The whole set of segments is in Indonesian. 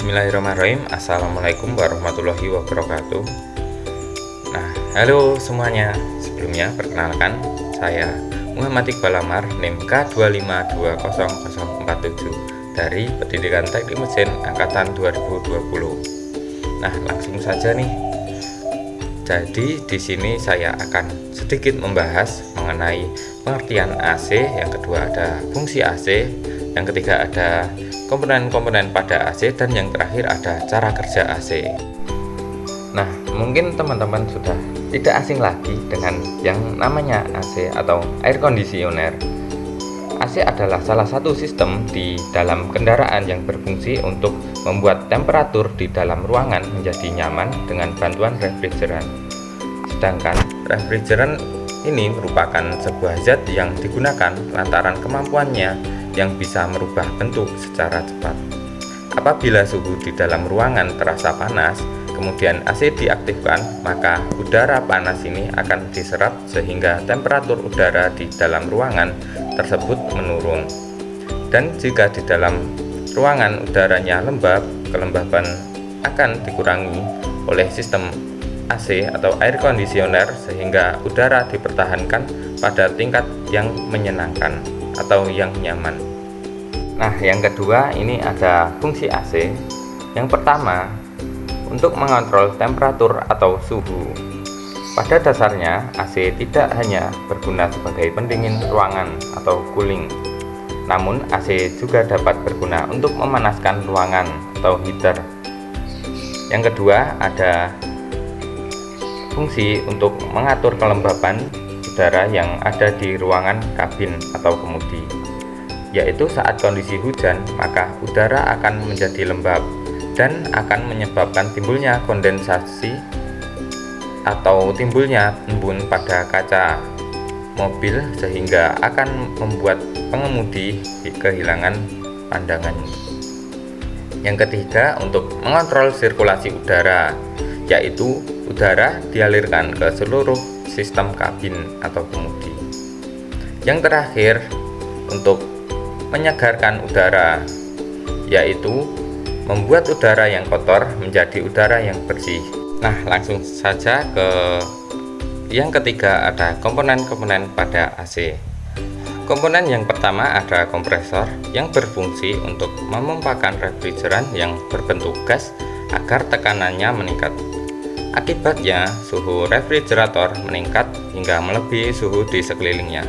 Bismillahirrahmanirrahim. Assalamualaikum warahmatullahi wabarakatuh. Nah, halo semuanya. Sebelumnya perkenalkan, saya Muhammad Iqbal Amar, NIM K2520047 dari Pendidikan Teknik Mesin Angkatan 2020. Nah, langsung saja nih. Jadi di sini saya akan sedikit membahas mengenai pengertian AC, yang kedua ada fungsi AC, yang ketiga ada komponen-komponen pada AC, dan yang terakhir ada cara kerja AC. Nah, mungkin teman-teman sudah tidak asing lagi dengan yang namanya AC atau air conditioner. AC adalah salah satu sistem di dalam kendaraan yang berfungsi untuk membuat temperatur di dalam ruangan menjadi nyaman dengan bantuan refrigeran. Sedangkan refrigeran ini merupakan sebuah zat yang digunakan lantaran kemampuannya yang bisa merubah bentuk secara cepat. Apabila suhu di dalam ruangan terasa panas, kemudian AC diaktifkan, maka udara panas ini akan diserap sehingga temperatur udara di dalam ruangan tersebut menurun. Dan jika di dalam ruangan udaranya lembab, kelembaban akan dikurangi oleh sistem AC atau air conditioner sehingga udara dipertahankan pada tingkat yang menyenangkan atau yang nyaman. Nah, yang kedua ini ada fungsi AC. Yang pertama, untuk mengontrol temperatur atau suhu. Pada dasarnya, AC tidak hanya berguna sebagai pendingin ruangan atau cooling, namun AC juga dapat berguna untuk memanaskan ruangan atau heater. Yang kedua, ada fungsi untuk mengatur kelembaban udara yang ada di ruangan kabin atau kemudi, yaitu saat kondisi hujan, maka udara akan menjadi lembab dan akan menyebabkan timbulnya kondensasi atau timbulnya embun pada kaca mobil sehingga akan membuat pengemudi kehilangan pandangan. Yang ketiga, untuk mengontrol sirkulasi udara, yaitu udara dialirkan ke seluruh sistem kabin atau kemudi. Yang terakhir, untuk menyegarkan udara, yaitu membuat udara yang kotor menjadi udara yang bersih. Nah, langsung saja ke yang ketiga, ada komponen-komponen pada AC. Komponen yang pertama ada kompresor yang berfungsi untuk memompakan refrigeran yang berbentuk gas agar tekanannya meningkat. Akibatnya, suhu refrigerator meningkat hingga melebihi suhu di sekelilingnya.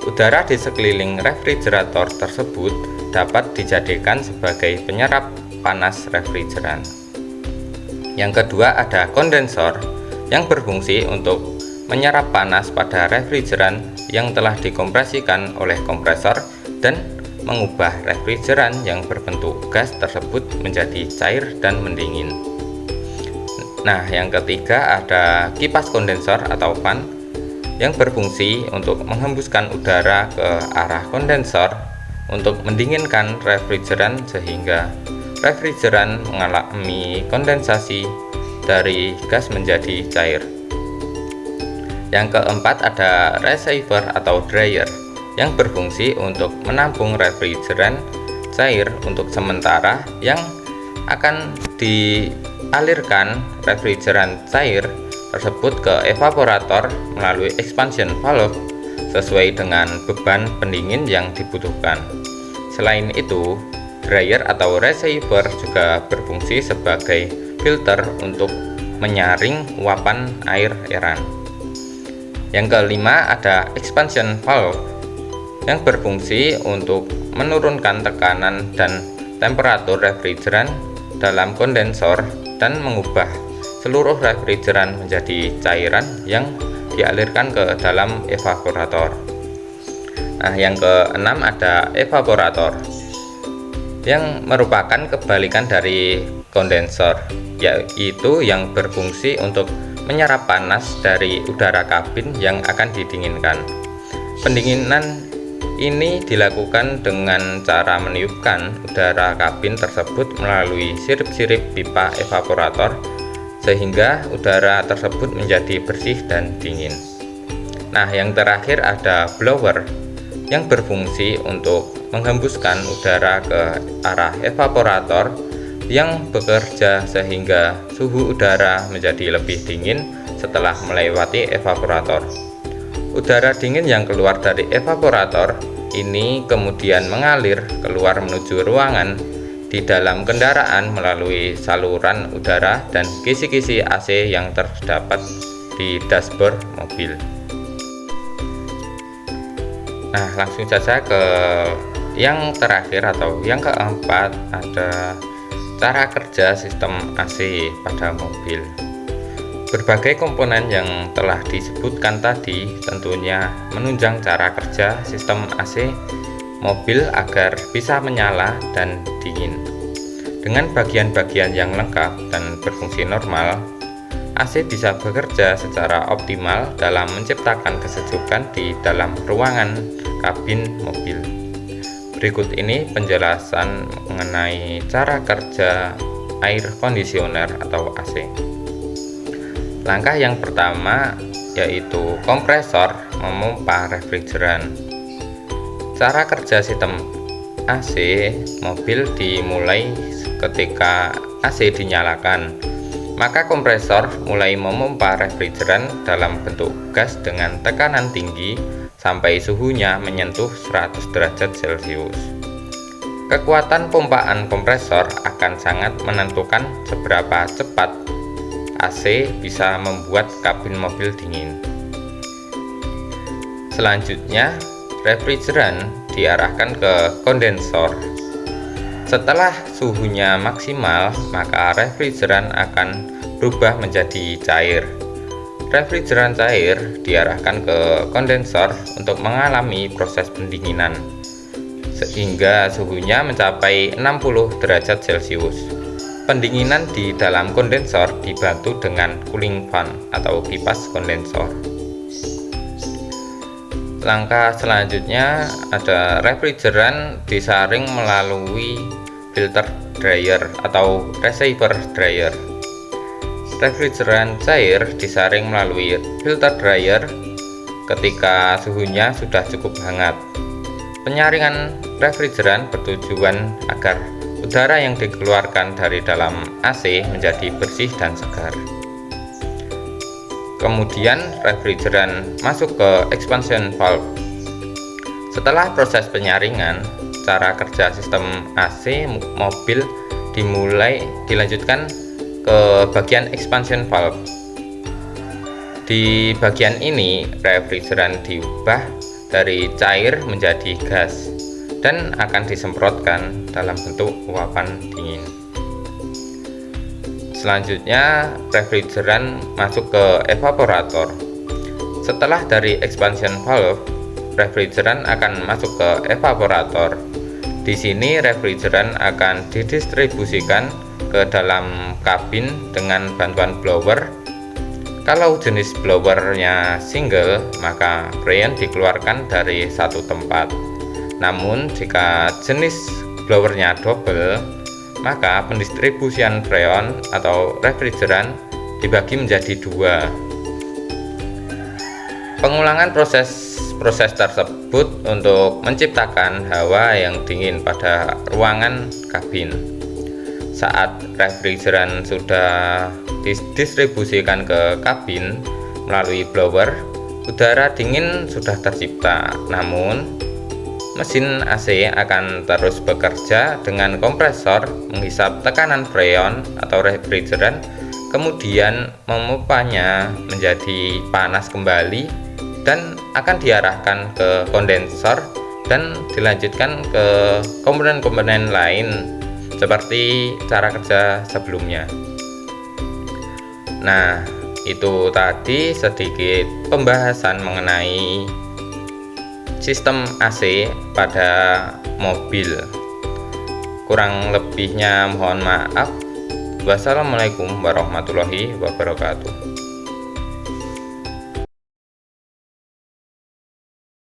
Udara di sekeliling refrigerator tersebut dapat dijadikan sebagai penyerap panas refrigeran. Yang kedua ada kondensor yang berfungsi untuk menyerap panas pada refrigeran yang telah dikompresikan oleh kompresor dan mengubah refrigeran yang berbentuk gas tersebut menjadi cair dan mendingin. Nah, yang ketiga ada kipas kondensor atau fan yang berfungsi untuk menghembuskan udara ke arah kondensor untuk mendinginkan refrigeran sehingga refrigeran mengalami kondensasi dari gas menjadi cair. Yang keempat ada receiver atau dryer yang berfungsi untuk menampung refrigeran cair untuk sementara yang akan dialirkan refrigeran cair tersebut ke evaporator melalui expansion valve sesuai dengan beban pendingin yang dibutuhkan. Selain itu, dryer atau receiver juga berfungsi sebagai filter untuk menyaring uapan air eran. Yang kelima ada expansion valve yang berfungsi untuk menurunkan tekanan dan temperatur refrigeran dalam kondensor dan mengubah seluruh refrigeran menjadi cairan yang dialirkan ke dalam evaporator. Nah, yang keenam ada evaporator yang merupakan kebalikan dari kondensor, yaitu yang berfungsi untuk menyerap panas dari udara kabin yang akan didinginkan. Pendinginan ini dilakukan dengan cara meniupkan udara kabin tersebut melalui sirip-sirip pipa evaporator sehingga udara tersebut menjadi bersih dan dingin. Nah, yang terakhir ada blower yang berfungsi untuk menghembuskan udara ke arah evaporator yang bekerja sehingga suhu udara menjadi lebih dingin setelah melewati evaporator. Udara dingin yang keluar dari evaporator ini kemudian mengalir keluar menuju ruangan di dalam kendaraan melalui saluran udara dan kisi-kisi AC yang terdapat di dashboard mobil. Nah, langsung saja ke yang terakhir atau yang keempat, ada cara kerja sistem AC pada mobil. Berbagai komponen yang telah disebutkan tadi tentunya menunjang cara kerja sistem AC mobil agar bisa menyala dan dingin. Dengan bagian-bagian yang lengkap dan berfungsi normal, AC bisa bekerja secara optimal dalam menciptakan kesejukan di dalam ruangan kabin mobil. Berikut ini penjelasan mengenai cara kerja air conditioner atau AC. Langkah yang pertama yaitu kompresor memompa refrigeran. Cara kerja sistem AC mobil dimulai ketika AC dinyalakan. Maka kompresor mulai memompa refrigeran dalam bentuk gas dengan tekanan tinggi sampai suhunya menyentuh 100 derajat Celcius. Kekuatan pompaan kompresor akan sangat menentukan seberapa cepat AC bisa membuat kabin mobil dingin. Selanjutnya, refrigeran diarahkan ke kondensor. Setelah suhunya maksimal, maka refrigeran akan berubah menjadi cair. Refrigeran cair diarahkan ke kondensor untuk mengalami proses pendinginan sehingga suhunya mencapai 60 derajat Celcius. Pendinginan di dalam kondensor dibantu dengan cooling fan atau kipas kondensor. Langkah selanjutnya ada refrigeran disaring melalui filter dryer atau receiver dryer. Refrigeran cair disaring melalui filter dryer ketika suhunya sudah cukup hangat. Penyaringan refrigeran bertujuan agar udara yang dikeluarkan dari dalam AC menjadi bersih dan segar. Kemudian refrigeran masuk ke expansion valve. Setelah proses penyaringan, cara kerja sistem AC mobil dilanjutkan ke bagian expansion valve. Di bagian ini refrigeran diubah dari cair menjadi gas dan akan disemprotkan dalam bentuk uapan dingin. Selanjutnya refrigeran masuk ke evaporator. Setelah dari expansion valve, refrigeran akan masuk ke evaporator. Di sini refrigeran akan didistribusikan ke dalam kabin dengan bantuan blower. Kalau jenis blowernya single, maka freon dikeluarkan dari satu tempat. Namun jika jenis blowernya double, maka pendistribusian freon atau refrigeran dibagi menjadi dua. Pengulangan proses tersebut untuk menciptakan hawa yang dingin pada ruangan kabin. Saat refrigeran sudah didistribusikan ke kabin melalui blower, udara dingin sudah tercipta. Namun, mesin AC akan terus bekerja dengan kompresor menghisap tekanan freon atau refrigeran, kemudian memompanya menjadi panas kembali dan akan diarahkan ke kondensor dan dilanjutkan ke komponen-komponen lain seperti cara kerja sebelumnya. Nah, itu tadi sedikit pembahasan mengenai sistem AC pada mobil. Kurang lebihnya mohon maaf. Wassalamualaikum warahmatullahi wabarakatuh.